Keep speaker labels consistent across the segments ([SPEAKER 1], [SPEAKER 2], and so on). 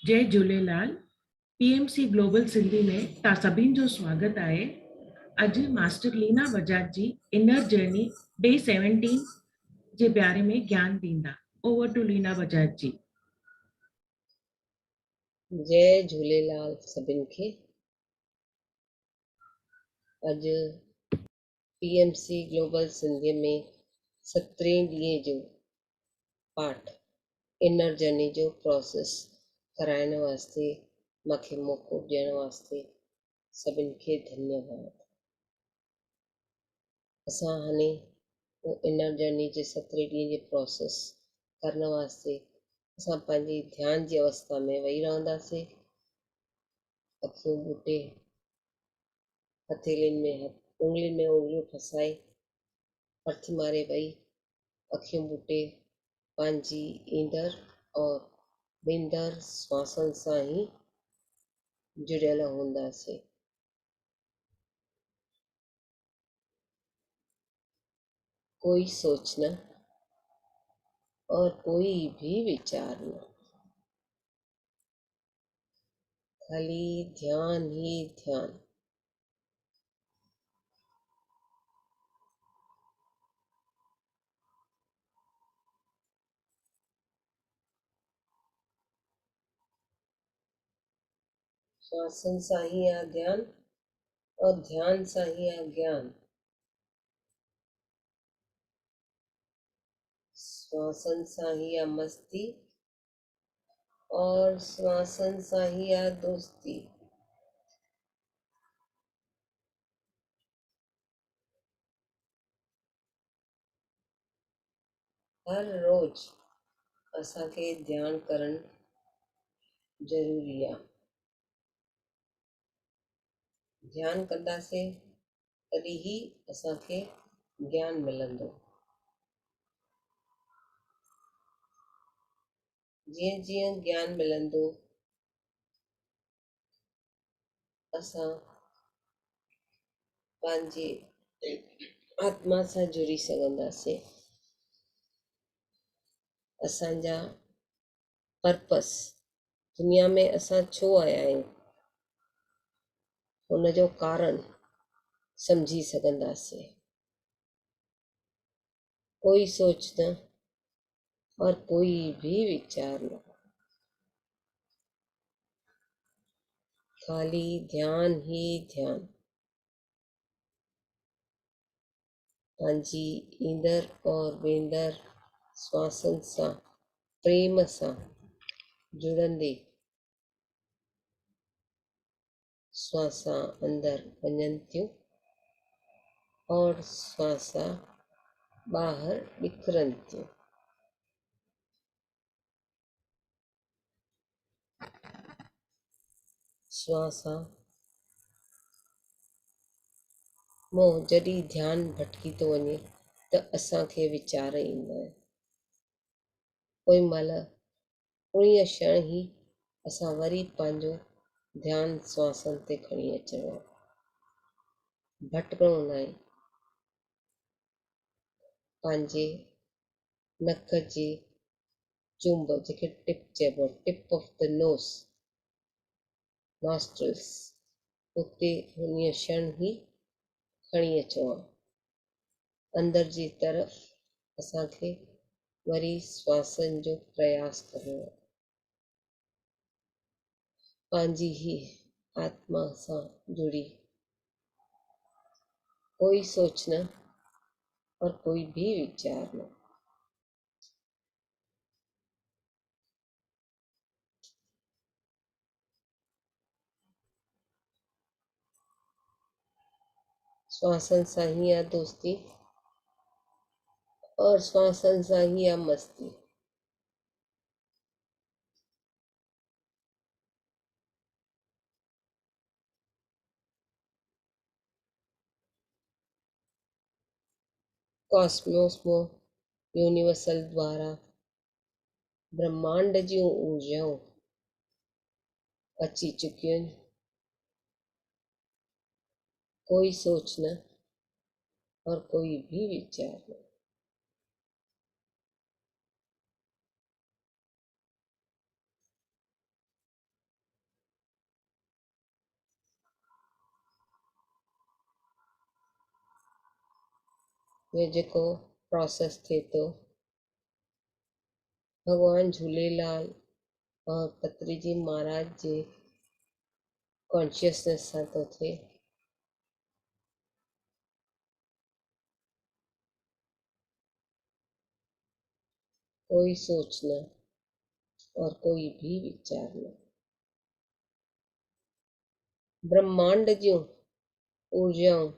[SPEAKER 1] जय Jhulelal. PMC global Sindhi में तव्हां सभिनि जो स्वागत आहे। अॼु मास्टर लीना बजाज जी इनर जर्नी डे 17 जे बारे में ज्ञान ॾींदा। ओवर टू लीना बजाज जी।
[SPEAKER 2] जय झूलेलाल सभिनि खे। अॼु पीएमसी ग्लोबल सिंधीअ में 17 ॾींहं जो पाठ इनर जर्नी जो प्रोसेस कराइण वास्ते मूंखे मौक़ो ॾियण वास्ते सभिनि खे धन्यवाद। असां हाणे इनर जर्नी जे 17 ॾींहं जे प्रोसेस करण वास्ते असां पंहिंजी ध्यान जी अवस्था में वेही रहंदासीं। अखियूं ॿूटे हथेलियुनि में उंगलियुनि में उंगलियूं फसाए हथ मारे वेही अखियूं ॿूटे पंहिंजी ईंदड़ और वेंदड़ श्वासनि सां ई जुड़ियल हूंदासीं। कोई सोच न और कोई भी विचार न, खाली ध्यान ही ध्यान। श्वासन सां ही आ ध्यान और ध्यान सां ही आ ज्ञान। श्वासन सां ही आ मस्ती और श्वासन सां ही आ दोस्ती। हर रोज असांखे ध्यान करण ज़रूरी आहे। ध्यान कंदासीं तॾहिं ही असांखे ज्ञान मिलंदो। जीअं जीअं ज्ञान मिलंदो असां पंहिंजे आत्मा सां जुड़ी सघंदासीं। असांजा पर्पस दुनिया में असां छो आया आहियूं हुन जो कारण समझी सघंदासीं। कोई सोच न और कोई भी विचार न, खाली ध्यान ही ध्यान। पंहिंजी ईंदड़ और वेंदड़ श्वासन सां प्रेम सां जुड़ंदे श्वासां अंदर वञनि थियूं और श्वासां ॿाहिरि निकिरनि थियूं। श्वासां मों जॾहिं ध्यानु भटकी थो वञे त असांखे वीचार ईंदा आहिनि। कोई महिल उणिवीह क्षण ई असां वरी पंहिंजो ध्यानु श्वासन ते खणी अचिणो आहे। भटकणो न आहे। पंहिंजे नक जे चुंब जेके टिप चइबो आहे, tip of the nose nostrils, उते उणिवीह क्षण ई खणी अचिणो आहे। अंदर जी तरफ़ असांखे वरी श्वासन जो प्रयास करिणो आहे। पंहिंजी ही आत्मा सां जुड़ी कोई सोच न और कोई भी विचार न। श्वासन सां ही आ दोस्ती और श्वासन सां ही आ मस्ती। कॉस्मोस में यूनिवर्सल द्वारा ब्रह्मांड जूं ऊर्जाऊं अची चुकियूं आहिनि। कोई सोच न और कोई भी विचार न। में जेको प्रोसेस थिए थो भॻवान झूलेलाल और पत्रिजी महाराज जे कॉन्शियसनेस सां थो थिए। कोई सोच न और कोई भी विचार न। ब्रह्मांड जूं ऊर्जाऊं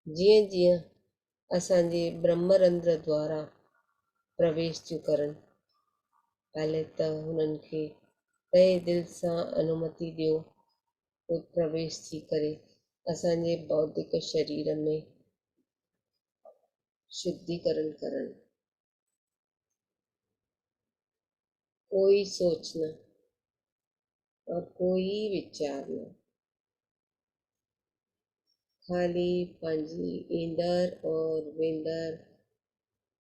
[SPEAKER 2] जीअं जीअं असांजे ब्रह्मरंध्र द्वारा प्रवेश थियूं करनि, पहले त हुननि खे तहे दिलि सां अनुमति ॾियो, पोइ प्रवेश थी करे असांजे बौद्धिक शरीर में शुद्धिकरण करणु। कोई सोच न और कोई विचार न, खाली पंहिंजी ईंदड़ और वेंदड़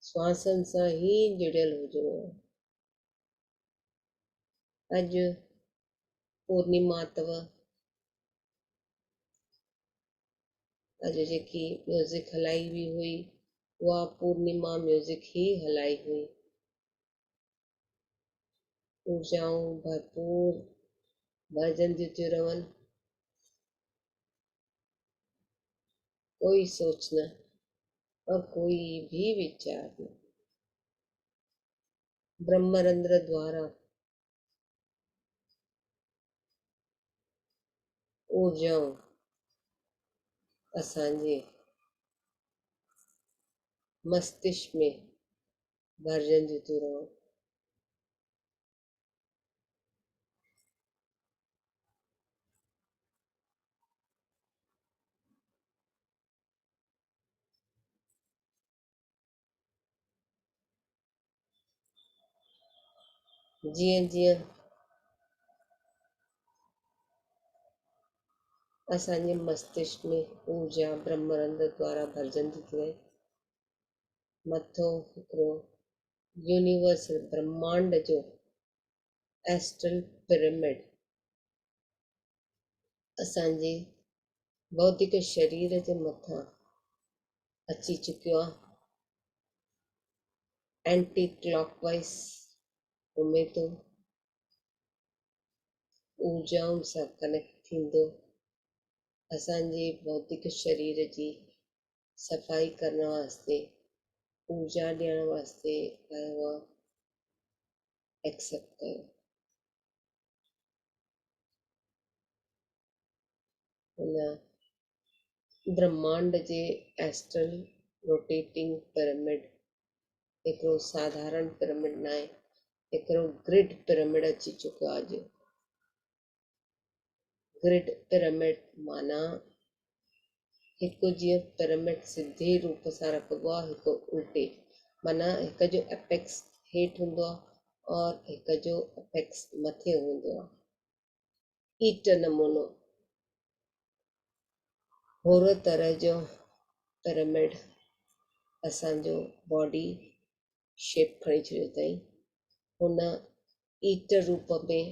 [SPEAKER 2] श्वासनि सां ई जुड़ियल हुजिणो आहे। अॼु पूर्णिमा अथव, अॼु जेकी म्यूज़िक हलाई बि हुई उहा पूर्णिमा म्यूज़िक ई हलाई हुई। ऊर्जाऊं भरपूर भरजंदियूं थियूं रहनि। कोई सोच न और कोई भी विचार न। ब्रह्मरंध्र द्वारा ऊर्जाऊं असांजे मस्तिष्क में भरजंदियूं थियूं रहनि। जीअं जीअं असांजे मस्तिष्क में ऊर्जा ब्रह्मरंध्र द्वारा भरजंदी थी रहे, मथो हिकिड़ो यूनिवर्सल ब्रह्मांड जो एस्ट्रल पिरामिड असांजे भौतिक शरीर जे मथां अची चुकियो आहे। एंटी क्लॉकवाइज घुमे थो, ऊर्जाउनि सां कनेक्ट थींदो, असांजे भौतिक शरीर जी सफ़ाई करण वास्ते, ऊर्जा ॾियण वास्ते आयो आहे। एक्सेप्ट कयो। हुन ब्रह्मांड जे एस्ट्रल रोटेटिंग पिरामिड हिकिड़ो साधारण पिरामिड न आहे, हिकिड़ो ग्रिड पिरामिड अची चुको आहे अॼु। ग्रिड पिरामिड माना हिकु जीअं पिरामिड सिधे रूप सां रखिबो आहे, हिकु उल्टे, माना हिक जो एपेक्स हेठि हूंदो आहे और हिक जो एपेक्स मथे हूंदो आहे। ईट नमूनो ओहिड़ो तरह जो पिरामिड असांजो बॉडी शेप खणी छॾियो अथई। हुन ईट रूप में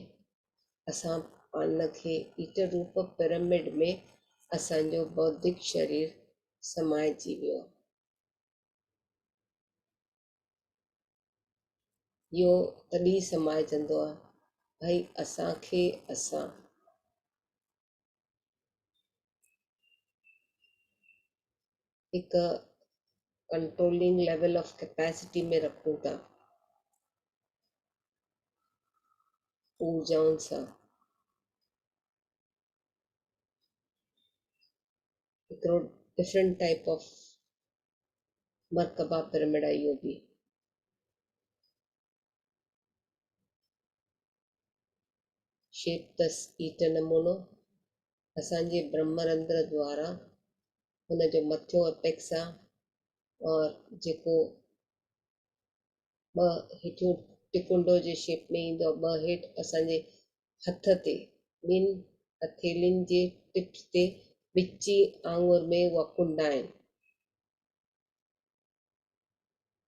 [SPEAKER 2] असां पाण खे, ईट रूप पिरामिड में असांजो बौद्धिक शरीर समाइजी वियो आहे। इहो तॾहिं समाइजंदो आहे भई असांखे असां हिकु कंट्रोलिंग लेवल ऑफ कैपेसिटी में रखूं था, ऊर्जाउनि सां। हिकिड़ो डिफरेंट टाइप ऑफ मरकबा पिरामिड आहे इहो बि। शेप अथसि ईट नमूनो, असांजे ब्रह्मरंध्र द्वारा हुनजो मथियो एपेक्स आहे और जेको ॿ हेठियों टिकुंडो जे शेप में ईंदो आहे, ॿ हेठि असांजे हथ ते, ॿिनि हथेलियुनि जे टिप्स ते विची आङुर में उहा कुंड आहिनि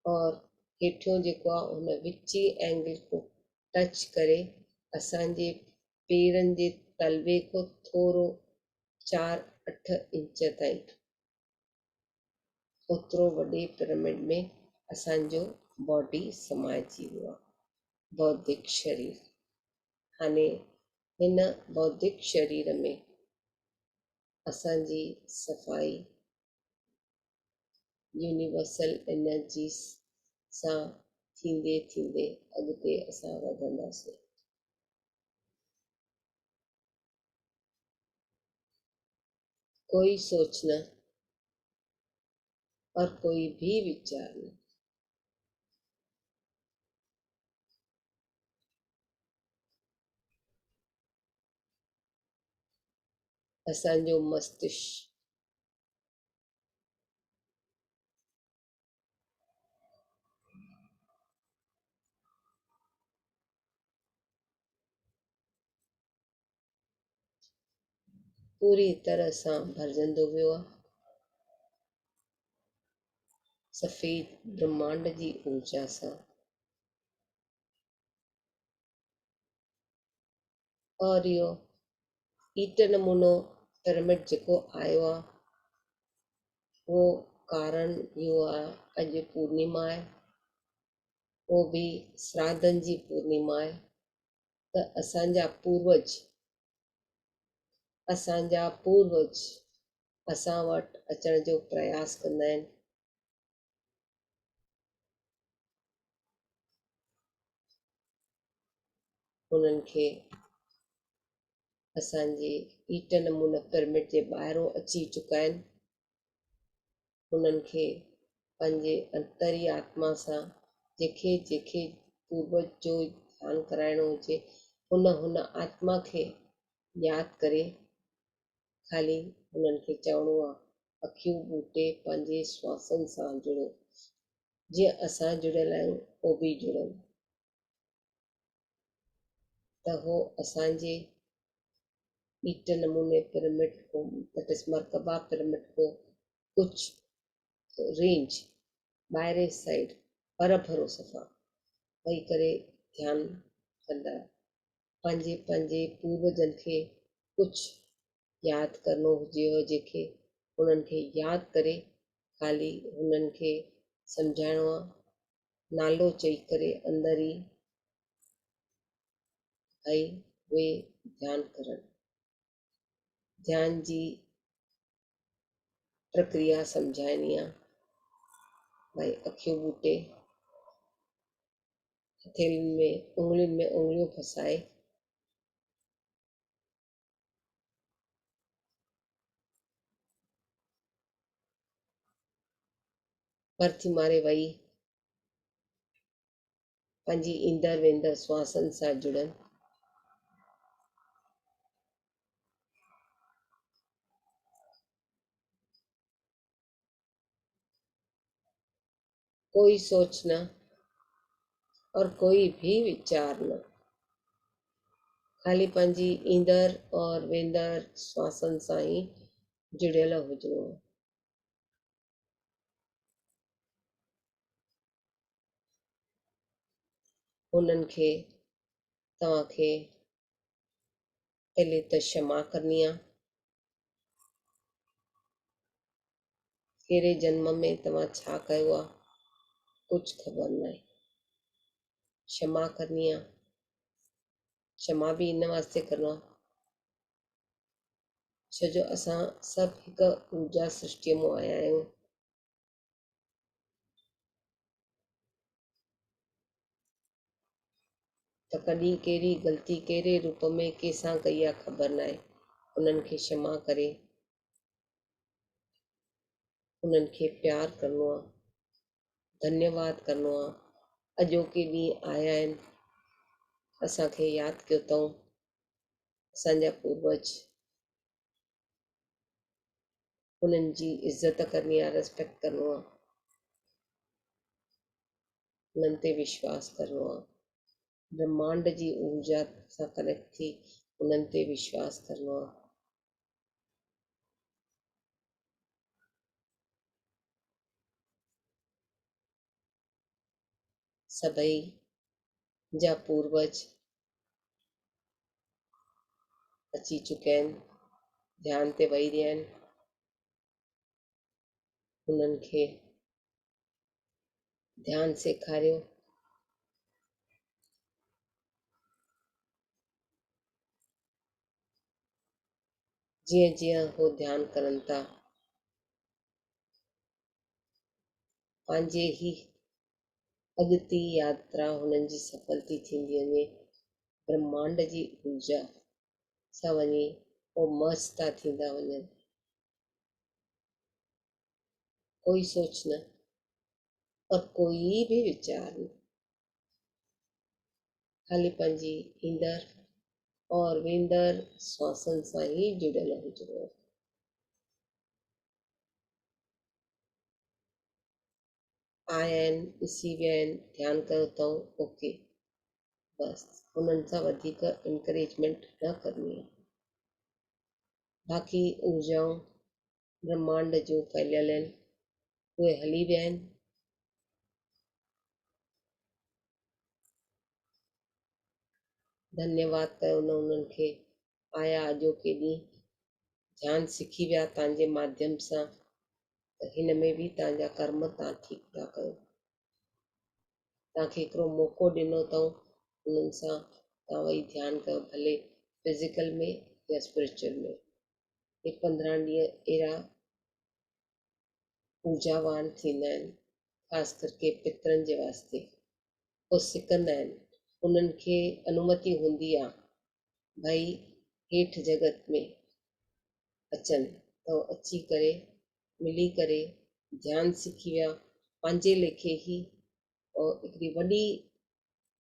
[SPEAKER 2] और हेठियों जेको आहे हुन विची एंगल को टच करे असांजे पेरनि जे तलवे खां थोरो 4-8 इंच ताईं ओतिरो वॾे पिरामिड में असांजो बॉडी समाइजी वियो आहे, बौद्धिक शरीर। हाणे हिन बौद्धिक शरीर में असांजी सफ़ाई यूनिवर्सल एनर्जी सां थींदे थींदे अॻिते असां वधंदासीं। कोई सोच न और कोई भी विचार न, असांजो मस्तिष्क पूरी तरह सां भरजंदो वियो आहे सफ़ेद ब्रह्मांड जी ऊर्जा सां। और इहो ईट नमूनो पिरामिड जेको आयो आहे उहो कारण इहो आहे, अॼु पूर्णिमा आहे, उहो बि श्राद्धनि जी पूर्णिमा आहे, त असांजा पूर्वज असां वटि अचण जो प्रयास कंदा आहिनि। उन्हनि खे असांजे ईट नमूना पिरामिड जे ॿाहिरों अची चुका आहिनि। उन्हनि खे पंहिंजे अंतरी आत्मा सां जंहिंखे जंहिंखे पूर्वज जो ध्यानु कराइणो हुजे हुन आत्मा खे यादि करे ख़ाली हुननि खे चवणो आहे, अखियूं ॿूटे पंहिंजे श्वासनि सां जुड़ो, जीअं असां जुड़ियल आहियूं उहो बि जुड़नि, त उहो असांजे ईट नमूने पिरामिड को दैट इज़ मर्कबा पिरामिड को कुझु रेंज ॿाहिरे साइड पर भरोसे सां वेही करे ध्यानु कंदा, पंहिंजे पंहिंजे पूर्वजनि खे कुझु यादि करिणो हुजेव जंहिंखे उन्हनि खे यादि करे ख़ाली हुननि खे सम्झाइणो आहे, नालो चई करे अंदरि ई भई उहे ध्यानु करनि। ध्यान जी प्रक्रिया सम्झाइणी आहे, भई अखियूं ॿूटे हथेलियुनि में उंगलियुनि में उंगलियूं फसाए परथी मारे वेही पंहिंजी ईंदड़ वेंदड़ श्वासनि सां जुड़नि। कोई सोच न और कोई भी विचार न, ख़ाली पंहिंजी ईंदड़ और वेंदड़ श्वासनि सां ई जुड़ियल हुजिणो आहे। उन्हनि खे तव्हांखे पहले त क्षमा करणी आहे, कहिड़े जन्म में तव्हां छा कयो आहे कुझु ख़बर न आहे, क्षमा करणी आहे। क्षमा बि इन वास्ते करिणो आहे छो जो असां सभु हिकु ऊर्जा सृष्टिअ मां आया आहियूं, त कॾहिं कहिड़ी ग़लती कहिड़े रूप में कंहिंसां कई आहे ख़बर न आहे। उन्हनि खे क्षमा करे उन्हनि खे प्यारु करिणो आहे, धन्यवाद करिणो आहे। अॼोके ॾींहुं आया आहिनि, असांखे यादि कयो अथऊं असांजा पूर्वज, उन्हनि जी इज़त करणी आहे, रिस्पेक्ट करिणो आहे, उन्हनि ते विश्वास करिणो आहे, ब्रह्मांड जी ऊर्जा सां कनेक्ट थी उन्हनि ते विश्वास करिणो आहे। सभई जा पूर्वज अची चुकिया आहिनि, ध्यान ते वेही रहिया आहिनि। उन्हनि खे ध्यानु सेखारियो। जीअं जीअं हो ध्यानु करनि था, पंहिंजे ई अॻिती यात्रा हुननि जी सफल थी थींदी वञे। ब्रह्मांड जी ऊर्जा सां वञी हो मस्त था थींदा वञनि। कोई सोच न और कोई भी विचार न, खाली पंहिंजी ईंदड़ और वेंदड़ श्वासन सां ही जुड़ियल हुजिणो आहे। आया आहिनि, ॾिसी विया आहिनि, ध्यानु कयो अथऊं, ओके, बसि हुननि सां वधीक इंकरेजमेंट न करणी आहे। बाक़ी ऊर्जाऊं ब्रह्मांड जूं फैलियल आहिनि, उहे हली विया आहिनि। धन्यवाद कयो न उन्हनि खे, आया अॼोके ॾींहुं, ध्यानु सिखी विया तव्हांजे माध्यम सां, त हिन में बि तव्हांजा कर्म तव्हां ठीकु था कयो। तव्हांखे हिकिड़ो मौक़ो ॾिनो अथऊं, उन्हनि सां तव्हां वरी ध्यानु कयो, भले फिज़िकल में या स्पिरिचुअल में। हे 15 ॾींहं अहिड़ा ऊर्जावान थींदा आहिनि, ख़ासि करके पितरनि जे वास्ते। हो सिकंदा आहिनि, उन्हनि खे अनुमति हूंदी आहे भई हेठि जगत में अचनि, त हो अची करे मिली करे ध्यानु सिखी विया पंहिंजे लेखे ई। और हिकिड़ी वॾी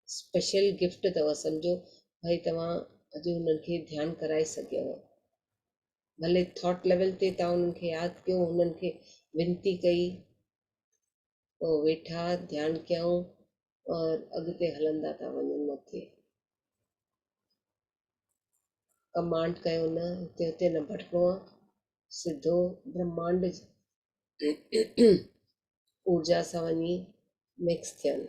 [SPEAKER 2] स्पेशल गिफ्ट अथव, सम्झो भई तव्हां अॼु हुननि खे ध्यानु कराए सघियव। भले थॉट लेवल ते तव्हां उन्हनि खे यादि कयो, हुननि खे विनती कई, पोइ वेठा ध्यानु कयूं और अॻिते हलंदा था वञनि मथे। कमांड कयो न, हिते हुते न भटकिणो आहे, सिधो ब्रह्मांड जी ऊर्जा सां वञी मिक्स थियनि।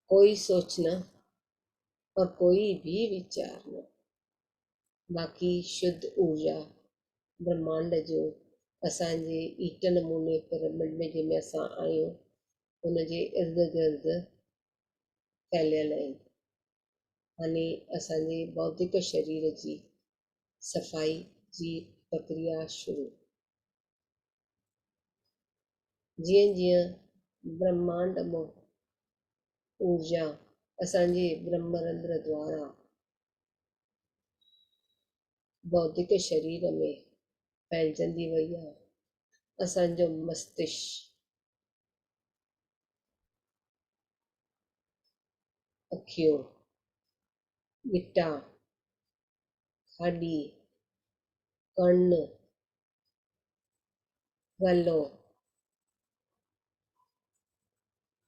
[SPEAKER 2] कोई सोच न और कोई भी विचार न, बाक़ी शुद्ध ऊर्जा ब्रह्मांड जो असांजे ईट नमूने पिरामिड में जंहिंमें असां आहियूं हुनजे इर्द गिर्द फैलियल आहिनि। हाणे असांजे बौद्धिक शरीर जी सफ़ाई जी प्रक्रिया शुरू। जीअं जीअं ब्रह्मांड मां ऊर्जा असांजे ब्रह्मरंध्र द्वारा बौद्धिक शरीर में फैलजंदी वई आहे, असांजो मस्तिष्क, अखियूं, गिटा, हॾी, कण, गलो,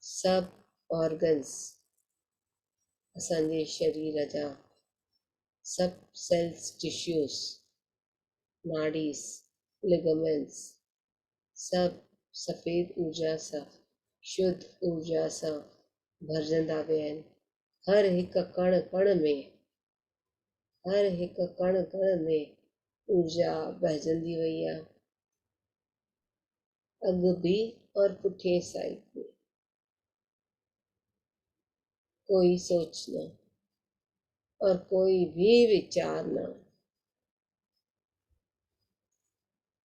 [SPEAKER 2] सभु ऑर्गन्स असांजे शरीर जा, सभु सेल्स, टिश्यूज़, नाड़ीस, लिगामेंट्स, सभु सफ़ेद ऊर्जा सां, शुद्ध ऊर्जा सां भरजंदा विया आहिनि। हर हिकु कण कण में, हर हिकु कण कण में ऊर्जा बहिजंदी वई आहे, अॻु बि और पुठिए साइड में। कोई सोच न और कोई भी विचार न,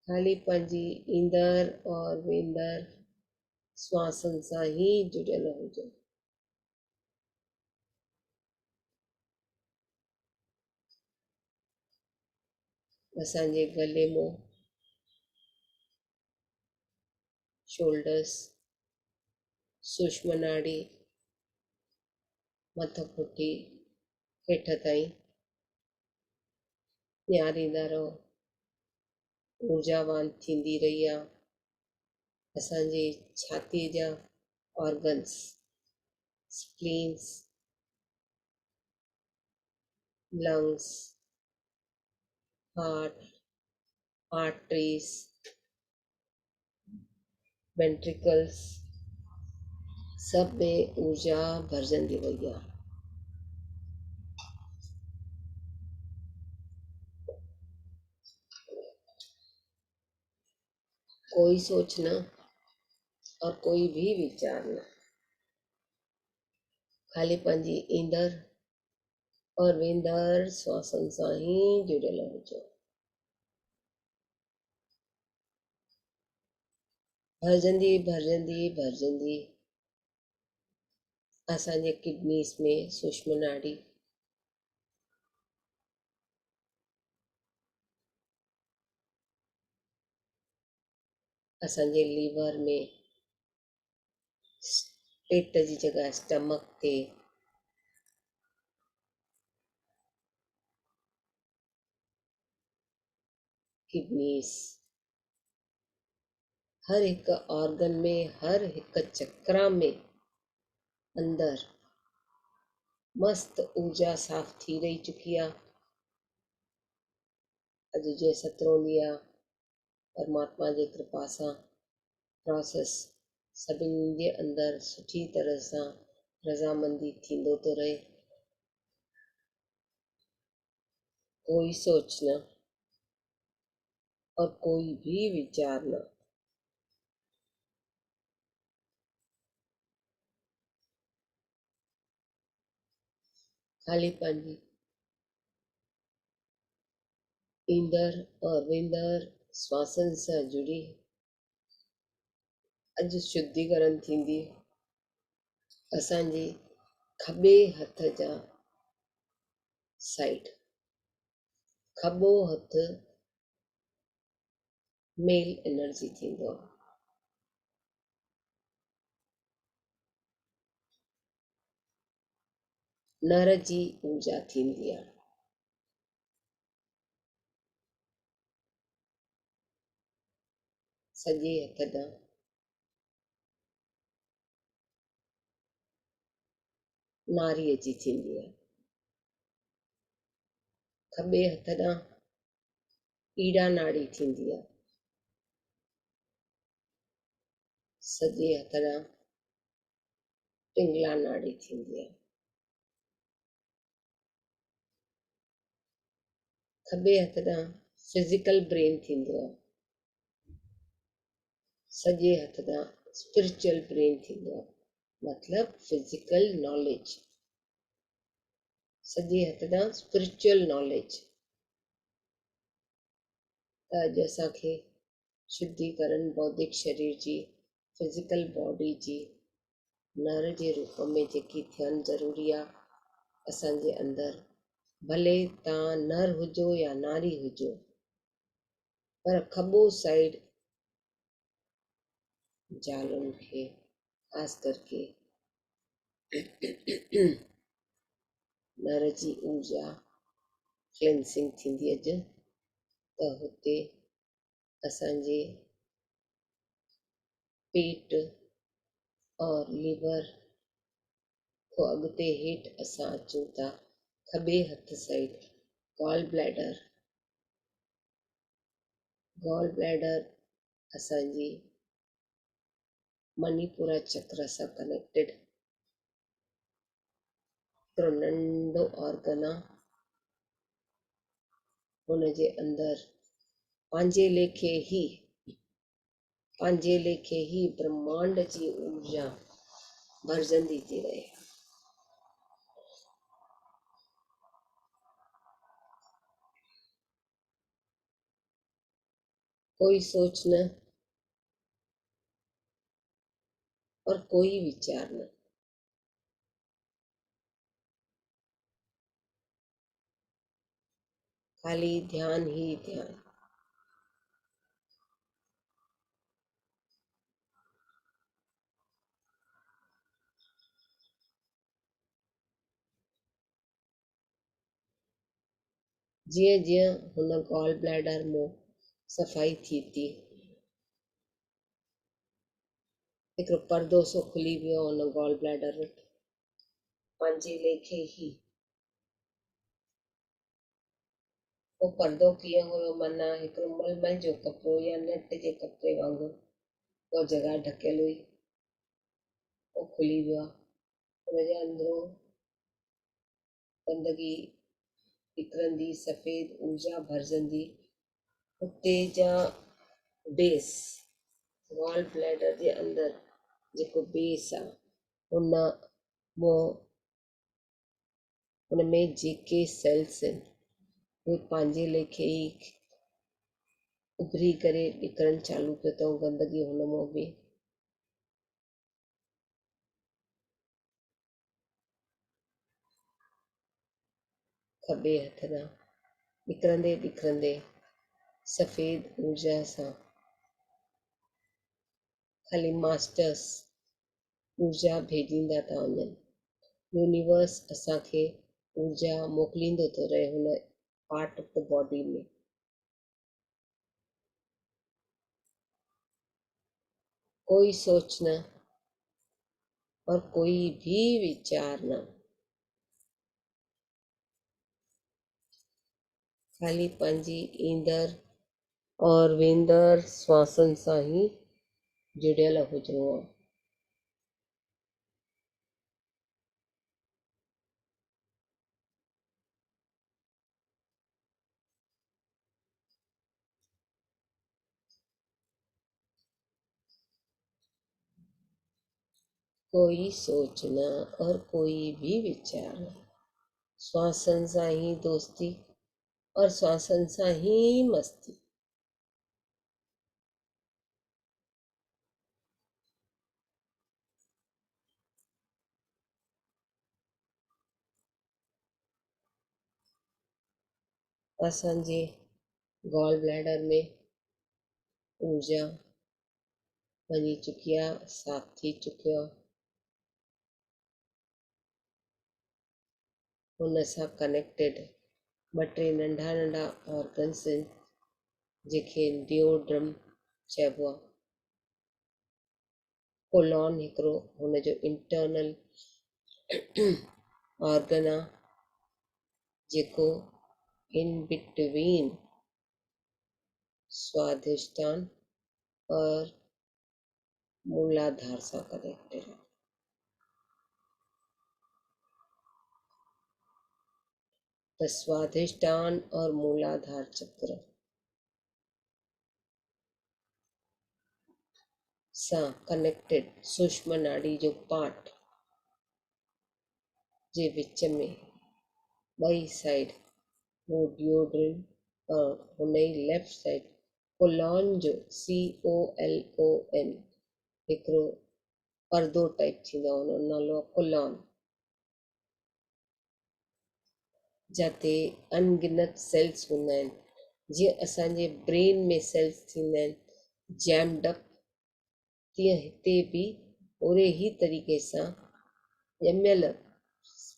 [SPEAKER 2] खाली पंहिंजी ईंदड़ और वेंदड़ श्वासन सां ही जुड़ियल हुजो। असांजे गले मां शोल्डर्स, सूक्ष्म नाड़ी, मथपुटी हेठि ताईं निहारींदा रहो, ऊर्जावान थींदी रही आहे। असांजे छातीअ जा organs, spleens, lungs, heart, arteries, ventricles, सब में ऊर्जा भरजंदी वई आहे। कोई सोच न और कोई भी वीचार न, ख़ाली पंहिंजी ईंदड़ और वेंदड़ श्वासनि सां ई जुड़ियल हुजो। भरिजंदी भरिजंदी भरिजंदी असांजे किडनीस में सूक्ष्म नाड़ी, असांजे लीवर में, पेट जी जगह स्टमक ते, किडनीस, हर हिकु ऑर्गन में, हर हिकु चक्रा में अंदर मस्त ऊर्जा साफ़ थी रही चुकी आहे। अॼु जे 17 ॾींहं परमात्मा जी कृपा सां प्रोसेस सभिनी जे अंदर सुठी तरह सां रज़ामंदी थींदो थो रहे। कोई सोच न और कोई भी विचार न, ख़ाली पंहिंजी ईंदड़ और वेंदड़ श्वासनि सां जुड़ी अॼु शुद्धिकरण थींदी। असांजे खॿे हथ जा साइड, खॿो हथु मेल एनर्जी थींदो आहे, नर जी ऊर्जा थींदी आहे। सॼे हथ ॾांहुं नारीअ जी थींदी आहे, खॿे हथ ॾांहुं ईड़ा नाड़ी थींदी आहे, सॼे हथ ॾांहुं पिंगला नाड़ी थींदी आहे। खॿे हथ ॾांहुं फिज़िकल ब्रेन थींदो आहे, सॼे हथ ॾांहुं स्पिरिचुअल ब्रेन थींदो आहे, मतिलबु फिज़िकल नॉलेज। सॼे हथ ॾांहुं स्पिरिचुअल नॉलेज। त अॼु असांखे शुद्धिकरण बौद्धिक शरीर जी, फिज़िकल बॉडी जी, नर जे रूप में जेकी थियणु ज़रूरी आहे असांजे अंदरि, भले तव्हां नर हुजो या नारी हुजो, पर खॿो साइड ज़ालुनि खे ख़ासि करके नर जी ऊर्जा क्लेंसिंग थींदी अॼु, त हुते असांजे पेट और लीवर को अॻिते हेठि असां अचूं था। खॿे हथ साइड गॉल ब्लैडर असांजी मणिपुरा चक्र सां कनेक्टेड हिकिड़ो नंढो ऑर्गन आहे। हुनजे अंदरि पंहिंजे लेखे ई ब्रह्मांड जी ऊर्जा भरिजंदी थी रहे। कोई सोच न और कोई विचार न, खाली ध्यान ही ध्यान। जीअं जीअं हुन गॉल ब्लैडर में सफ़ाई थी थी, हिकिड़ो पर्दो सो खुली वियो हुन गॉल ब्लैडर वटि, पंहिंजे लेखे ई। उहो पर्दो कीअं हुयो, माना हिकिड़ो मलमल जो कपिड़ो या नेट जे कपिड़े वांगुरु उहा जॻह ढकियल हुई, उहो खुली वियो आहे। हुनजे अंदरो गंदगी निकिरंदी, सफ़ेद ऊर्जा भरिजंदी। हुते जा बेस गॉल ब्लैडर जे अंदरि जेको बेस आहे उन मां उन में जेके सेल्स आहिनि उहे पंहिंजे लेखे ई उभरी करे निकिरणु चालू कयो अथऊं गंदगी हुन मां बि। खॿे हथ ॾांहुं निकिरंदे निकिरंदे सफ़ेद ऊर्जा सां ख़ाली मास्टर्स ऊर्जा भेजींदा था वञनि। यूनिवर्स असांखे ऊर्जा मोकिलींदो थो रहे हुन पार्ट ऑफ द बॉडी में। कोई सोच न और कोई भी विचार न, ख़ाली पंहिंजी ईंदड़ और वेंदड़ श्वासनि सां ई जुड़ियल हुजिणो आहे। कोई सोच न और कोई भी विचार न, श्वासनि सां ई दोस्ती और श्वासनि सां ही मस्ती। असांजे गॉल ब्लैडर में ऊर्जा वञी चुकी आहे, साफ़ थी चुकियो आहे। हुन सां कनेक्टेड ॿ टे नंढा नंढा ऑर्गन्स आहिनि जंहिंखे डिओड्रम चइबो आहे। कोलॉन हिकिड़ो हुनजो इंटरनल ऑर्गन आहे जेको इन बिटवीन स्वादिष्टान और मूलाधार सां कनेक्टेड आहे। त स्वादिष्टान और मूलाधार चक्र सां कनेक्टेड सूक्ष्म नाड़ी जो पार्ट जे विच में ॿई साइड वो डिओड्रम और हुन ई लेफ्ट साइड कोलॉन जो COLON हिकिड़ो परदो टाइप थींदो आहे, हुन जो नालो आहे कोलॉन, जिते अनगिनत सेल्स हूंदा आहिनि। जीअं असांजे ब्रेन में सेल्स थींदा आहिनि जैम्ड अप, तीअं हिते बि ओड़े ई तरीक़े सां ॼमियल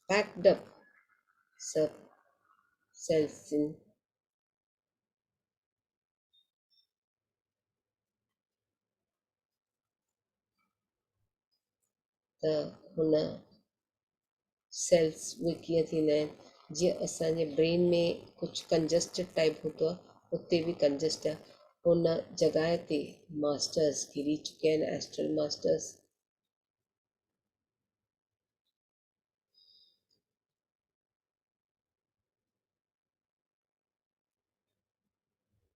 [SPEAKER 2] पैक्ड अप सभु सेल्स आहिनि। त हुन सेल्स उहे कीअं थींदा आहिनि, जीअं असांजे ब्रेन में कुझु कंजस्टेड टाइप हूंदो आहे उते बि कंजस्ट आहे। हुन जॻह ते मास्टर्स घिरी चुकिया आहिनि, एस्ट्रल मास्टर्स।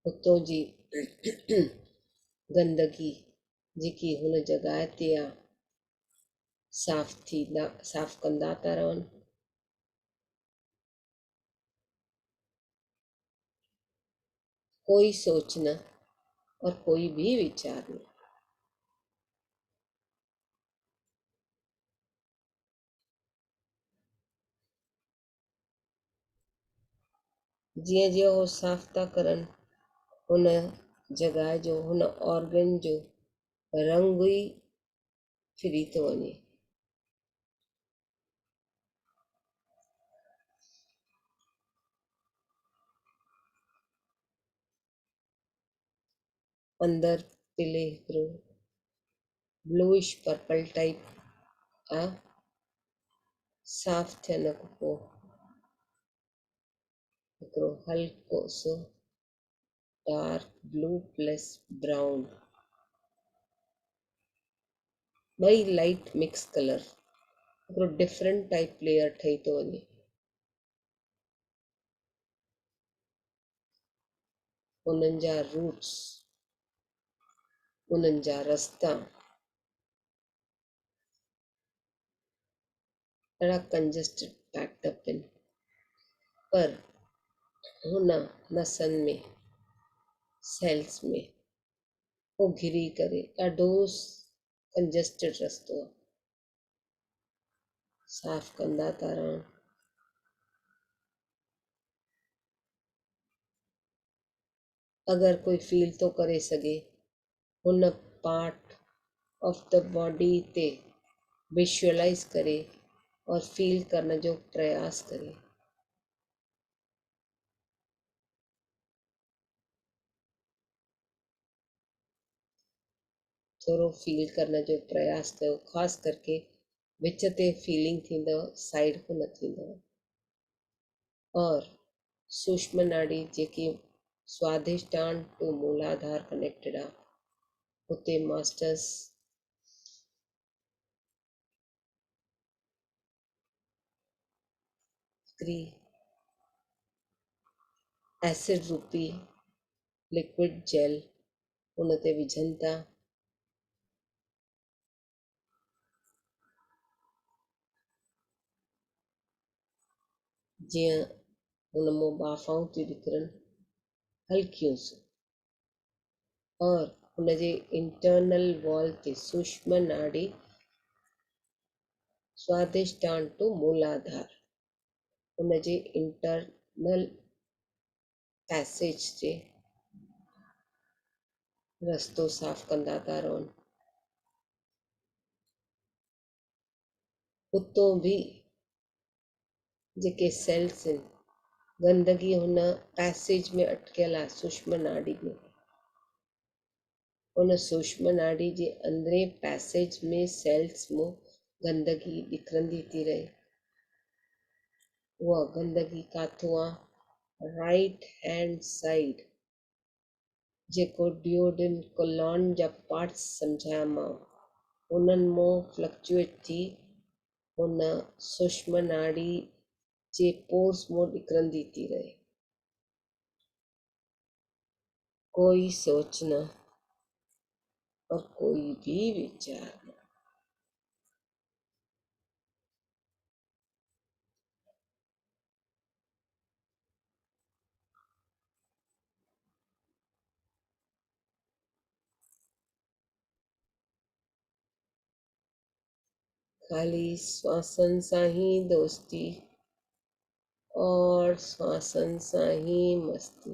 [SPEAKER 2] उतां जी गंदगी जेकी हुन जॻह ते आहे साफ़ कंदा था रहनि। कोई सोच न और कोई भी विचार न, जीअं जीअं उहो साफ़ था करनि हुन जॻह जो हुन ऑर्गन जो रंग ई फिरी थो वञे। अंदरि पिले हिकिड़ो ब्लूइश पर्पल टाइप आहे, साफ़ थियण खां पोइ हिकिड़ो हल्को so dark blue plus brown, ॿई लाइट मिक्स कलर, हिकिड़ो डिफरेंट टाइप लेयर ठही थो वञे। उन्हनि जा रूट्स उन्हनि जा रस्ता ॾाढा कंजस्टेड पैक्ड अप आहिनि, पर हुन नसनि में, सेल्स में उहो घिरी करे ॾाढो कंजस्टेड रस्तो आहे, साफ़ कंदा था रहनि। अगरि कोई फील थो करे सघे, हुन पार्ट ऑफ द बॉडी ते विजुअलाइज करे और फील करण जो प्रयास करे। थोरो फील करण जो प्रयास कयो, ख़ासि करके विच ते फीलिंग थींदव, साइड को न थींदव। और सूक्ष्म नाड़ी जेकी स्वाधिष्ठान टू मूलाधार कनेक्टेड आहे, उते मास्टर्स हिकिड़ी एसिड रूपी लिक्विड जेल उन ते विझनि था, जीअं हुन मां बाफ़ाऊं थियूं निकिरनि हल्कियूं सी, और हुनजे इंटरनल वॉल ते सूक्ष्म नाड़ी स्वाधिष्ठान टू मूलाधार हुनजे इंटरनल पैसेज जे रस्तो साफ़ कंदा था रहनि। उतो बि जेके सेल्स आहिनि, गंदगी हुन पैसेज में अटकियल आहे, सूक्ष्म नाड़ी में। उन सूक्ष्म नाड़ी जे अंदरे पैसेज में सेल्स में गंदगी निकिरंदी थी रहे। उहा गंदगी काथों आहे? राइट हैंड साइड, जेको डिओडिन कोलॉन जा पार्ट्स सम्झाया मां, उन्हनि मां फ्लक्चुएट थी हुन सूक्ष्म नाड़ी जे पोर्स मां निकिरंदी थी रहे। कोई सोच न और कोई भी विचार न, खाली श्वासन सां ही दोस्ती और श्वासन सां ही मस्ती।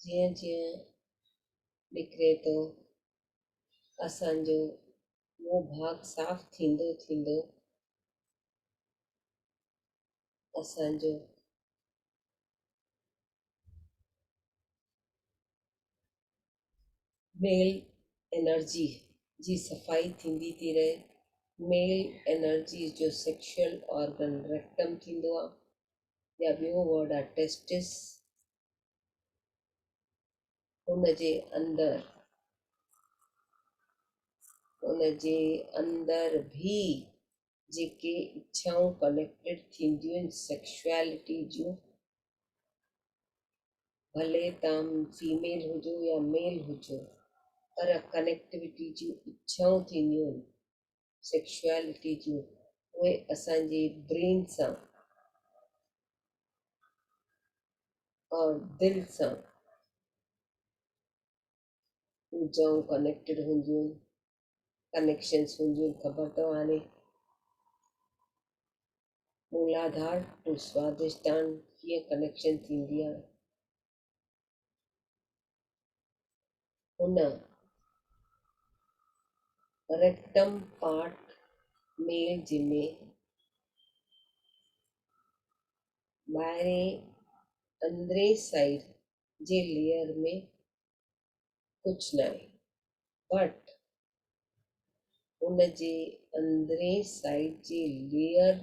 [SPEAKER 2] जीअं जीअं निकिरे थो असांजो उहो भाग साफ़ थींदो थींदो असांजो मेल एनर्जी जी सफ़ाई थींदी थी रहे। मेल एनर्जी जो सेक्शुअल ऑर्गन रेक्टम थींदो आहे, या ॿियो वर्ड आहे टेस्टिस। हुनजे अंदर भी जेके इच्छाऊं कनेक्टेड थींदियूं आहिनि सेक्शुअलिटी जूं, भले तव्हां फीमेल हुजो या मेल हुजो, पर कनेक्टिविटी जूं इच्छाऊं थींदियूं आहिनि सेक्शुअलिटी जूं, उहे असांजे ब्रेन सां और दिलि सां ऊर्जाऊं कनेक्टेड हूंदियूं आहिनि, कनेक्शंस हूंदियूं आहिनि। ख़बर अथव हाणे मूलाधार टू स्वादिष्टान कीअं कनेक्शन थींदी आहे? हुन रेक्टम पार्ट में जंहिंमें ॿाहिरें अंदरे साइड जे लेयर में कुझु न आहे, बट हुनजे अंदरे साइड जे लेयर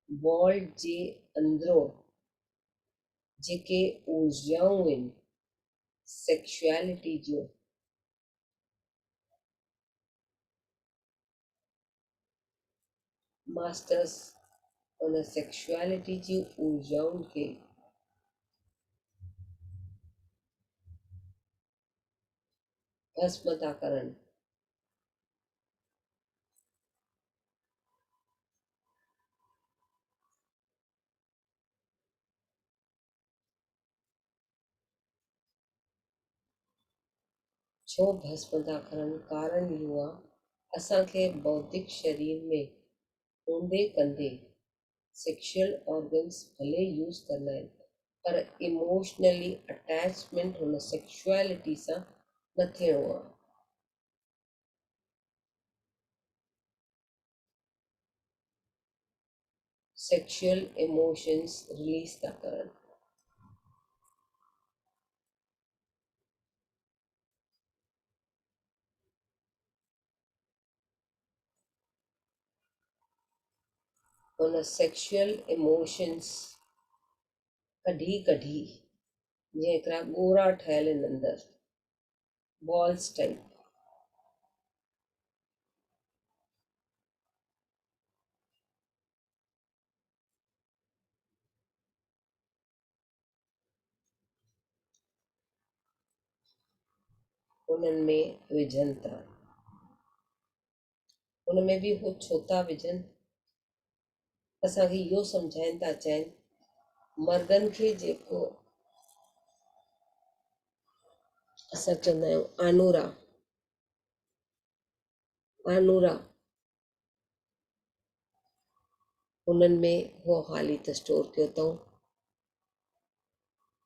[SPEAKER 2] वॉल जे अंदरो जेके ऊर्जाऊं आहिनि सेक्शुअलिटी जूं, मास्टर्स उन सेक्शुअलिटी जी ऊर्जाउनि खे भस्म था करनि। छो भस्म था करनि? कारण इहो आहे असांखे बौद्धिक शरीर में हूंदे कंदे सेक्शुअल ऑर्गन्स भले यूज़ कंदा आहिनि, पर इमोशनली अटैचमेंट हुन सेक्शुअलिटी सां न थियणो आहे। सेक्शुअल इमोशंस रिलीज़ था करनि। हुन सेक्शुअल इमोशंस कढी कढी जीअं हिकिड़ा ॻोरा ठहियल आहिनि अंदरि, बॉल्स टाइप, उन्हनि में विझनि था। उन में बि उहो छो था विझनि? असांखे इहो सम्झाइनि था चाहिनि मर्दनि खे जेको असां चवंदा आहियूं आनूरा, आनूरा उन्हनि में उहो हाली त स्टोर कयो अथऊं।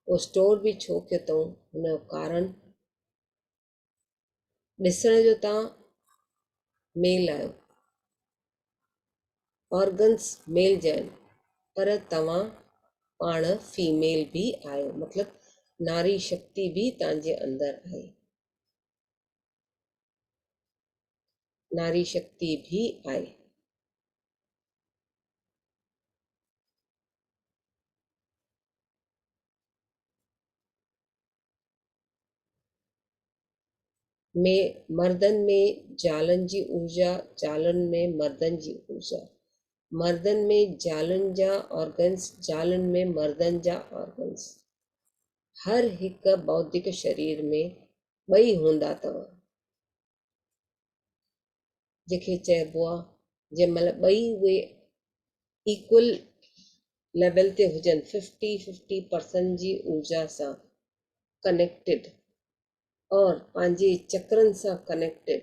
[SPEAKER 2] उहो स्टोर बि छो कयो अथऊं? हुन जो कारण ॾिसण जो तव्हां मेल आहियो, ऑर्गन्स मेल जा आहिनि, पर तव्हां पाण फीमेल बि आहियो, मतिलबु नारी शक्ति बि तव्हांजे अंदरि आहे, नारी शक्ति भी आहे। में मर्दनि में ज़ालनि जी ऊर्जा, ज़ालनि में मर्दनि जी ऊर्जा, मर्दनि में ज़ालनि जा ऑर्गन्स, ज़ालनि में मर्दनि जा ऑर्गन्स, हर हिकु बौद्धिक शरीर में ॿई हूंदा अथव। जंहिंखे चइबो आहे जंहिं महिल ॿई उहे इक्वल लेवल ते हुजनि, 50-50% जी ऊर्जा सां कनेक्टेड और पंहिंजे चक्रनि सां कनेक्टेड,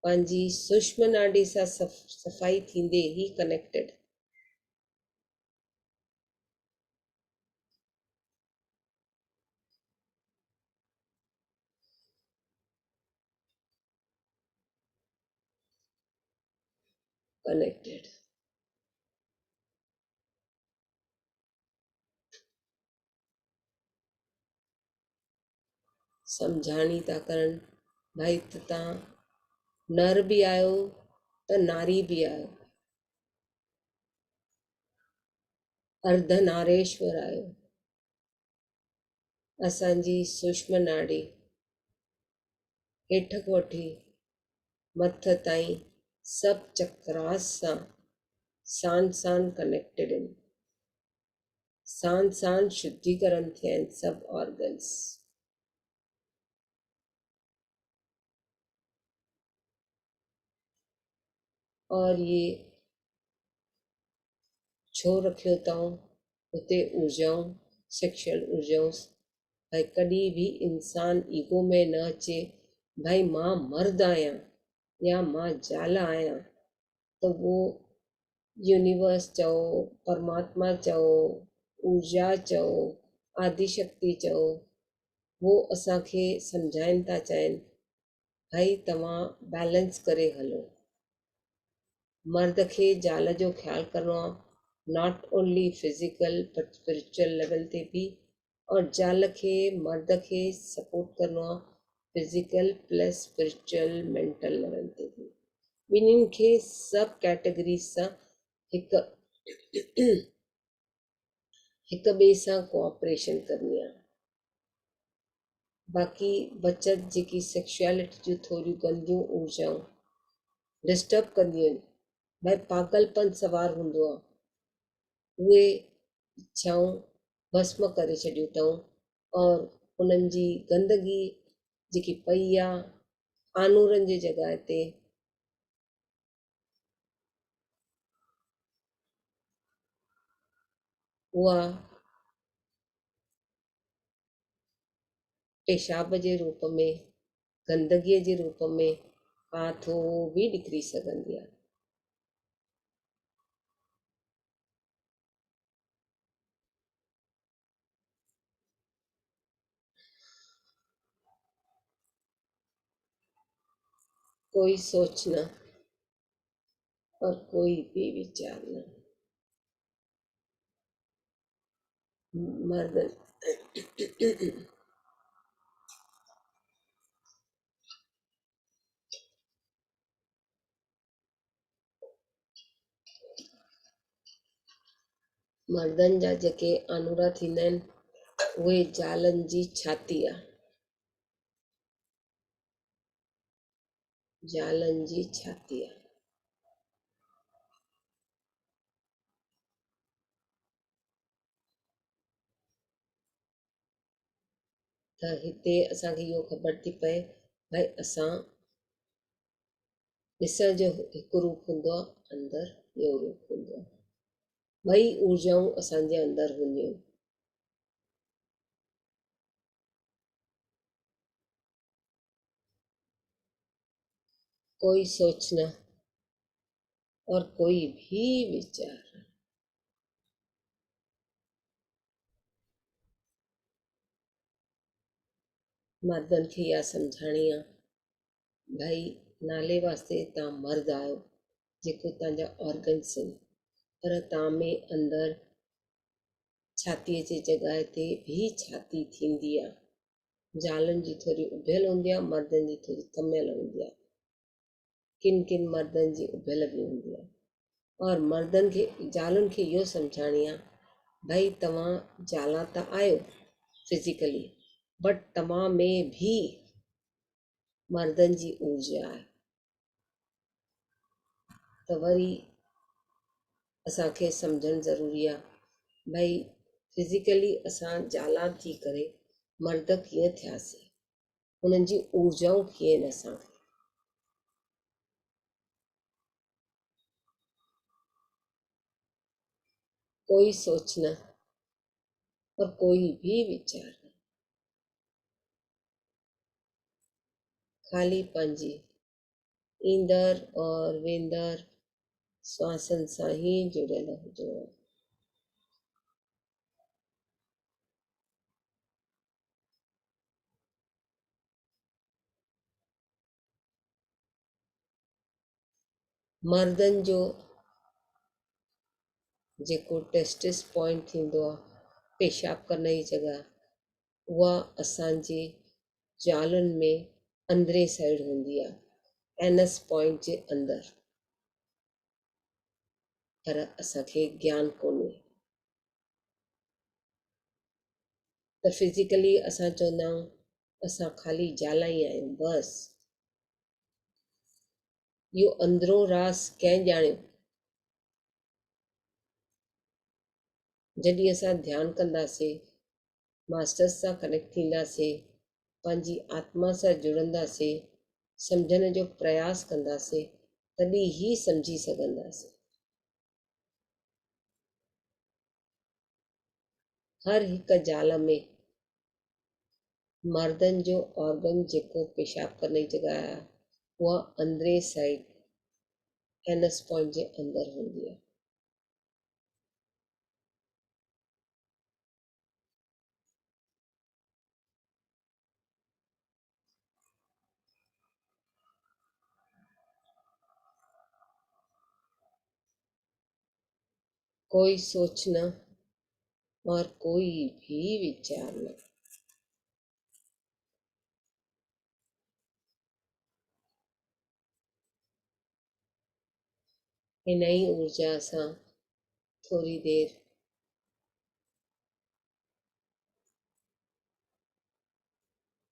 [SPEAKER 2] पंहिंजी सूक्ष्म नाडी सां सफ़ाई थींदे ई कनेक्टेड, कनेक्टेड सम्झाणी था करनि भाई त तव्हां नर बि आहियो त नारी बि आहियो, अर्धनारेश्वर आहियो। असांजी सूक्ष्म नाडी हेठि खां वठी मथ ताईं सभु चक्रास सां साण साण कनेक्टेड आहिनि, साण साण शुद्धिकरण थिया आहिनि सभु ऑर्गन्स। और ये छो रखियो अथऊं हुते ऊर्जाऊं, सेक्शुअल ऊर्जाऊं? भाई कॾहिं बि इंसान ईगो में न अचे भाई मां मर्द आहियां या मां ज़ाल आहियां, त उहो यूनिवर्स चओ, परमात्मा चओ, ऊर्जा चओ, आदिशक्ति चओ, वो असांखे सम्झाइनि था चाहिनि भाई तव्हां बैलेंस करे हलो। मर्द खे ज़ाल जो ख़्यालु करिणो आहे, not only physical but spiritual level ते बि, और ज़ाल खे मर्द खे सपोर्ट करिणो आहे physical plus spiritual mental level ते बि। ॿिन्हिनि खे सभु कैटेगरीज़ सां हिकु हिक ॿिए सां कोऑपरेशन करणी आहे। बाक़ी बचत जेकी सेक्सुअलिटी जूं थोरियूं गंदियूं ऊर्जाऊं डिस्टर्ब कंदियूं आहिनि, भई पागलपन सवार हूंदो आहे, उहे इच्छाऊं भस्म करे छॾियूं अथऊं और उन्हनि जी गंदगी जेकी पई आहे आनूरनि जी जॻह ते उहा पेशाब जे रूप में, गंदगीअ जे रूप में काथो बि निकिरी सघंदी आहे। कोई सोच न और कोई भी विचार न। मर्द मर्दनि जा जेके आनूरा थींदा आहिनि उहे ज़ालनि जी छाती आहे, ज़ालनि जी छाती आहे। त हिते असांखे इहो ख़बर थी पए भई असां ॾिसण जो हिकु रूप हूंदो आहे, अंदरि ॿियो रूप हूंदो आहे। ॿई ऊर्जाऊं असांजे अंदरि हूंदियूं आहिनि। कोई सोच न और कोई भी विचार। मर्दनि खे इहा सम्झाइणी आहे भई नाले वास्ते तव्हां मर्द आहियो, जेको तव्हांजा ऑर्गन्स आहिनि, पर तव्हां में अंदरि छातीअ जी जॻह ते भी छाती थींदी आहे। ज़ालुनि जी थोरी उभियल हूंदी आहे, मर्दनि जी थोरी कमियल हूंदी आहे। किन किन मर्दनि जी उभियल बि हूंदी आहे। और मर्दनि खे ज़ालुनि खे इहो सम्झाइणी आहे भई तव्हां ज़ाला त आहियो फिज़िकली, बट तव्हां में भी मर्दनि जी ऊर्जा आहे। त वरी असांखे सम्झणु ज़रूरी आहे भई फिज़िकली असां ज़ाला थी करे मर्द कीअं थियासीं, उन्हनि जी ऊर्जाऊं कीअं आहिनि असांखे। कोई सोच न और कोई भी विचार न, ख़ाली पंहिंजी ईंदड़ और वेंदड़ श्वासनि सां ई जुड़ियल हुजिणो आहे। मर्दनि जो जेको टेस्टिस पॉइंट थींदो आहे, पेशाब करण जी जॻह, उहा असांजे ज़ालुनि में अंदरे साइड हूंदी आहे, एनस पॉइंट जे अंदरि। पर असांखे ज्ञान कोन्हे। त फिज़िकली असां चवंदा आहियूं असां ख़ाली ज़ाला ई आहियूं, बसि। इहो अंदरो राज़ कंहिं ॼाणियो? जॾहिं असां ध्यानु कंदासीं, मास्टर्स सां कनेक्ट थींदासीं, पंहिंजी आत्मा सां जुड़ंदासीं, सम्झण जो प्रयास कंदासीं, तॾहिं ई सम्झी सघंदासीं। हर हिकु ज़ाल में मर्दनि जो ऑर्गन जेको पेशाब करण जी जॻह आहे, उहा अंदरे साइड एनस पॉइंट जे अंदरि हूंदी आहे। कोई सोच न और कोई भी विचार न। हिन ई ऊर्जा सां थोरी देरि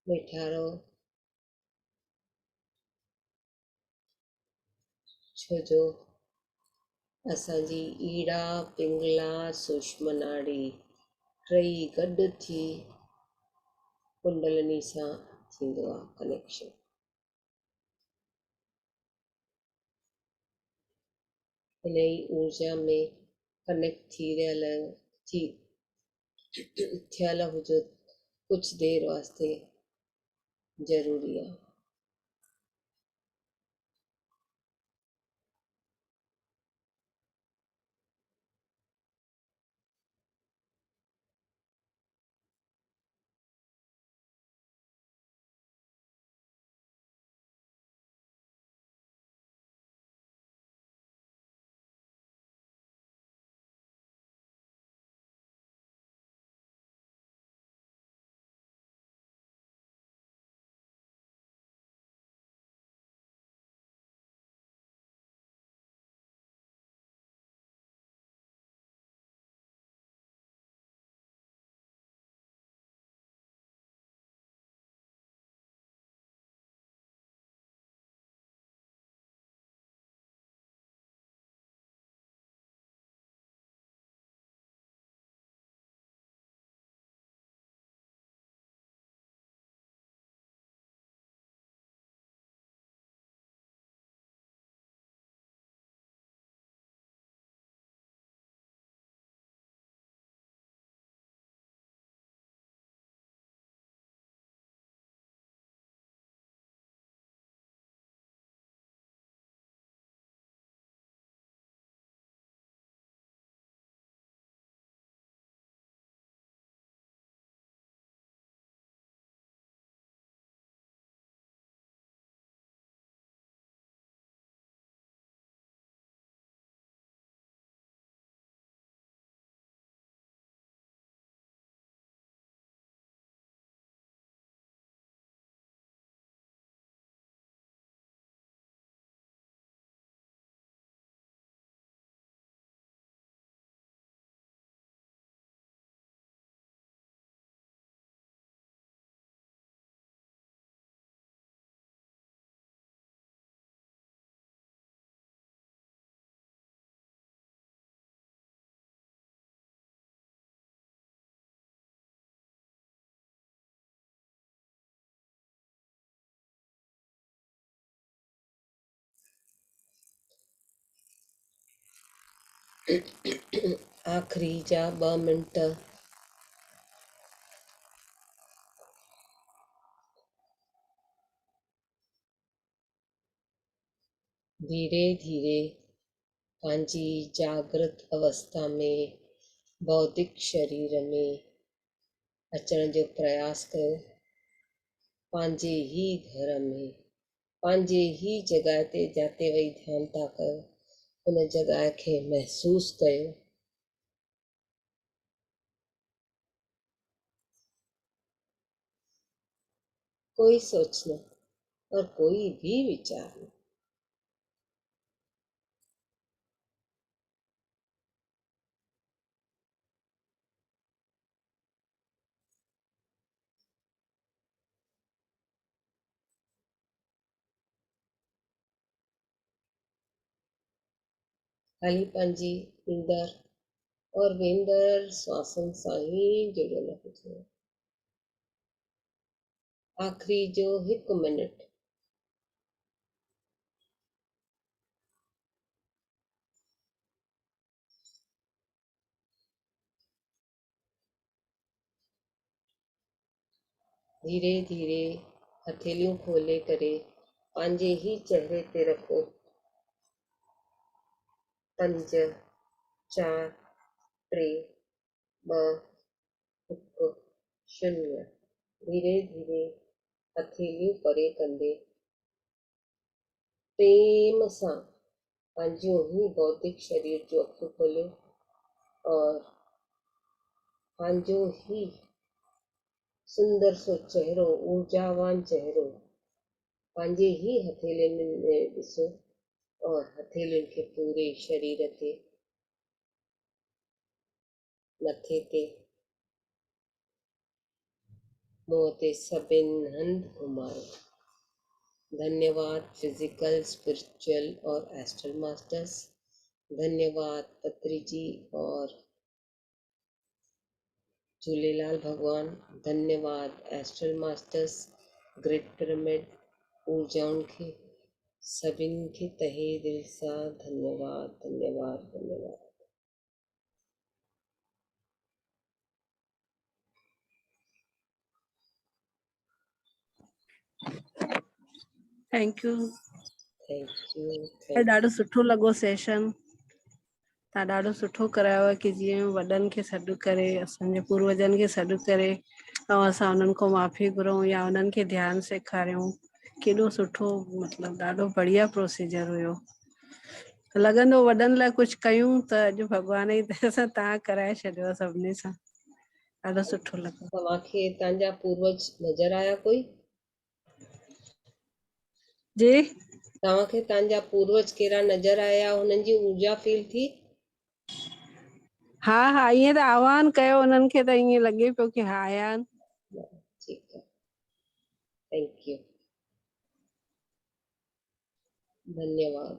[SPEAKER 2] वेठा रहो, छो जो असांजी ईड़ा पिंगला सूक्ष्म नाड़ी टई गॾु थी कुंडलिनी सां थींदो आहे कनेक्शन। हिन ई ऊर्जा में कनेक्ट थी थियल हुजो कुछ देर वास्ते ज़रूरी आहे। आख़िरी जा 2 मिंट धीरे धीरे पंहिंजी जागृत अवस्था में बौद्धिक शरीर में अचण जो प्रयास कयो। पंहिंजे ई घर में पंहिंजे ई जॻह ते जिते वेही ध्यानु था कयो उन जॻह खे महसूस कयो। कोई सोच न और कोई भी विचार न। खाली पंहिंजी ईंदड़ और वेंदड़ श्वासन सां ही जुड़ियल हुजो। आख़िरी जो 1 मिनट धीरे धीरे हथेलियूं खोले करे पंहिंजे ही चेहरे ते रखो। 5 4 3 2 1 0। धीरे धीरे हथेलियूं परे कंदे प्रेम सां पंहिंजो ही बौद्धिक शरीर जो अखियूं खोलियो और पंहिंजो ही सुंदर सो चेहरो, ऊर्जावान चेहरो पंहिंजे ही हथेलियुनि में ॾिसो और हथेलियुनि खे पूरे शरीर ते, मथे ते, मूं ते सभिनि हंधि घुमायो। धन्यवाद फिजिकल, स्पिरिचुअल और एस्ट्रल मास्टर्स। धन्यवाद पत्री जी और झूलेलाल भगवान। धन्यवाद एस्ट्रल मास्टर्स, ग्रेट पिरामिड, ऊर्जाउनि खे सभिनि खे तहे दिल सां धन्यवाद धन्यवाद धन्यवाद।
[SPEAKER 3] Thank U.
[SPEAKER 2] Thank U.
[SPEAKER 3] ॾाढो सुठो लॻो सेशन। तव्हां ॾाढो सुठो करायो आहे कि जीअं वॾनि खे सॾु करे, असांजे पूर्वजनि खे सॾु करे ऐं असां उन्हनि खां माफ़ी घुरूं या उन्हनि खे ध्यानु सेखारियूं। केॾो सुठो, मतिलबु ॾाढो बढ़िया प्रोसीजर हुयो। लॻंदो वॾनि लाइ कुझु कयूं त अॼु भॻवान जी दया सां तव्हां कराए छॾियो सभिनी सां। ॾाढो सुठो लॻो।
[SPEAKER 2] तव्हांखे तव्हांजा पूर्वज नज़र आया कोई?
[SPEAKER 3] जी,
[SPEAKER 2] तव्हांखे तव्हांजा पूर्वज कहिड़ा नज़र आया, हुननि जी ऊर्जा फील थी?
[SPEAKER 3] हा हा, ईअं त आह्वान कयो उन्हनि खे त ईअं लॻे पियो कि हा आया आहिनि।
[SPEAKER 2] ठीकु आहे, थैंक यू, धन्यवाद।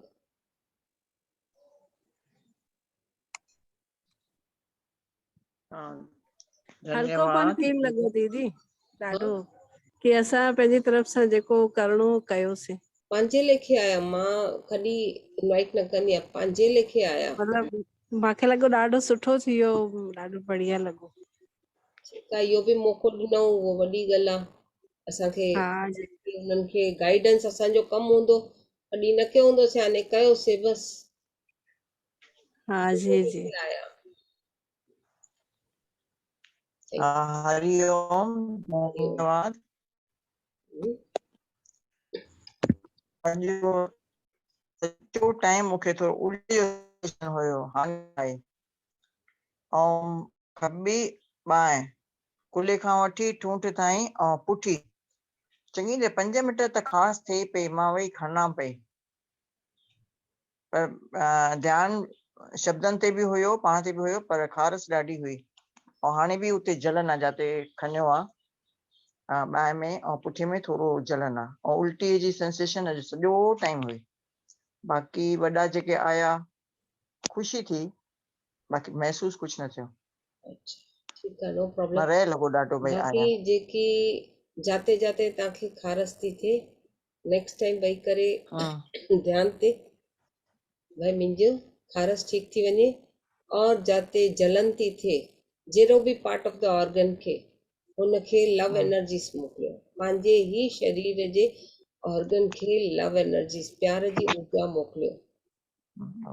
[SPEAKER 3] हल्कोपन फील लॻो दीदी ॾाढो, कि असां पंहिंजी तरफ़ सां जेको करिणो कयोसीं।
[SPEAKER 2] पंहिंजे लेखे आया, मां कॾहिं इनवाइट न कंदी आहियां, पंहिंजे लेखे आया।
[SPEAKER 3] मतिलबु मूंखे लॻो ॾाढो सुठो थी वियो, ॾाढो बढ़िया लॻो।
[SPEAKER 2] ठीकु आहे, इहो बि मौक़ो ॾिनो, उहो वॾी ॻाल्हि आहे। असांखे
[SPEAKER 3] हा जी,
[SPEAKER 2] उन्हनि खे गाइडेंस, असांजो कमु हूंदो, कॾहिं न कयो हूंदोसीं, हाणे कयोसीं बसि।
[SPEAKER 3] हा जी जी।
[SPEAKER 2] आया।
[SPEAKER 4] हरिओम, धन्यवाद। पंहिंजो सचो टाइम मूंखे थोरो उल्टी हुयो, हाणे ऐं खॿी बाहि कुल्हे खां वठी ठूंठ ताईं ऐं पुठी चङी देरि 5 मिंट त ख़ासि थिए पई, मां वई खणा पई, पर ध्यानु शब्दनि ते बि हुयो, पाण ते बि हुयो, पर ख़ारस ॾाढी हुई। ऐं हाणे बि उते जलन आहे, जिते खणियो आहे बाहि में ऐं पुठी में थोरो जलन आहे, ऐं उल्टी जी सेंसेशन अॼु सॼो टाइम हुई। बाक़ी वॾा जेके आया ख़ुशी थी, बाक़ी महसूस कुछ न थियो।
[SPEAKER 2] ठीकु आहे, नो प्रॉब्लम।
[SPEAKER 4] मां रह लॻो ॾाढो भई
[SPEAKER 2] बाक़ी
[SPEAKER 4] आया।
[SPEAKER 2] जेकी जाते जाते तव्हांखे ख़ारस थी थिए, नेक्स्ट टाइम वेही करे ध्यान ते भाई मुंहिंजो ख़ारस ठीक थी वञे, और जाते जलन थी थिए, जहिड़ो बि पार्ट ऑफ द ऑर्गन खे, हुनखे लव एनर्जीस मोकिलियो, पंहिंजे ई शरीर जे ऑर्गन खे लव एनर्जीस, प्यार जी ऊर्जा मोकिलियो।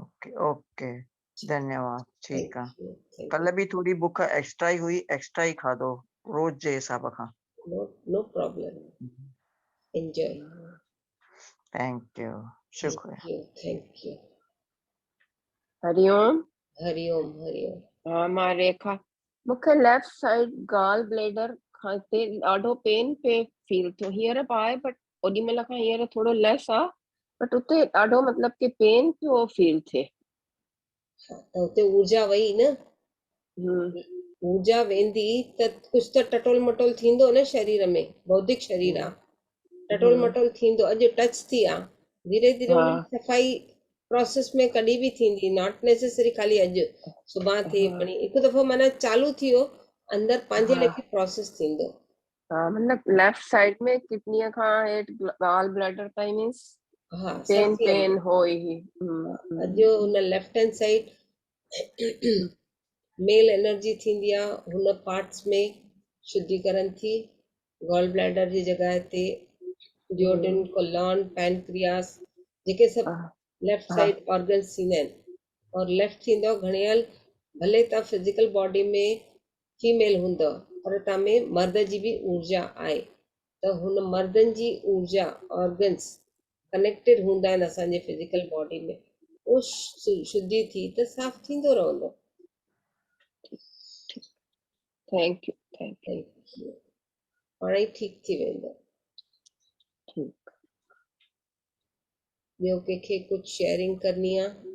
[SPEAKER 4] ओके ओके, धन्यवाद। ठीकु आहे,
[SPEAKER 2] Thank you.
[SPEAKER 4] कल्ह बि थोरी बुख एक्स्ट्रा ई हुई, एक्स्ट्रा ई खाधो रोज जे हिसाब खां।
[SPEAKER 2] No problem. Enjoy.
[SPEAKER 4] Thank U, शुक्रिया।
[SPEAKER 2] Thank you.
[SPEAKER 5] हरिओम।
[SPEAKER 2] हरिओम हरिओम।
[SPEAKER 5] हा, मां रेखा। मूंखे लेफ्ट साइड गाल ब्लेडर खां हिते ॾाढो पेन पे फील थियो, हींअर बि आहे बट ओॾी महिल खां हींअर थोरो लेस आहे, बट उते ॾाढो मतिलबु कि पेन पियो फील थिए।
[SPEAKER 2] त उते ऊर्जा वई न, ऊर्जा वेंदी त कुझु त टटोल मटोल थींदो न शरीर में, बौद्धिक शरीर आहे, टटोल मटोल थींदो। अॼु टच थी आहे, धीरे धीरे उन सफ़ाई प्रोसेस में कॾहिं बि थींदी, नॉट नेसेसरी खाली अॼु सुभाणे थिए पणी, हिकु दफ़ो माना चालू थी वियो, अंदरि पंहिंजे लेखे प्रोसेस थींदो।
[SPEAKER 5] हा, मतलब लेफ्ट साइड में किडनीअ खां हेठि गाल ब्लैडर ताईं मींस
[SPEAKER 2] हा,
[SPEAKER 5] पेन
[SPEAKER 2] सभु
[SPEAKER 5] पेन होई ही।
[SPEAKER 2] अॼु हुन लेफ्ट हैंड साइड मेल एनर्जी थींदी आहे, हुन पार्ट्स में शुद्धिकरण थी, गॉल ब्लैडर जी जॻह ते डियोडिन, कोलॉन, पैनक्रियास, जेके सभु लेफ्ट साइड ऑर्गन्स थींदा आहिनि, और लेफ्ट थींदो घणियल, भले तव्हां फिजिकल बॉडी में फीमेल हूंदव, पर तव्हां में मर्द जी बि ऊर्जा आहे, त हुन मर्दनि जी ऊर्जा ऑर्गन्स कनेक्टेड हूंदा आहिनि असांजे फिजिकल बॉडी में, उहो शुद्धि थी त साफ़ थींदो रहंदो।
[SPEAKER 5] Thank U.
[SPEAKER 2] हाणे ठीक थी वेंदो। ॿियो कंहिंखे कुझु शेयरिंग करणी आहे?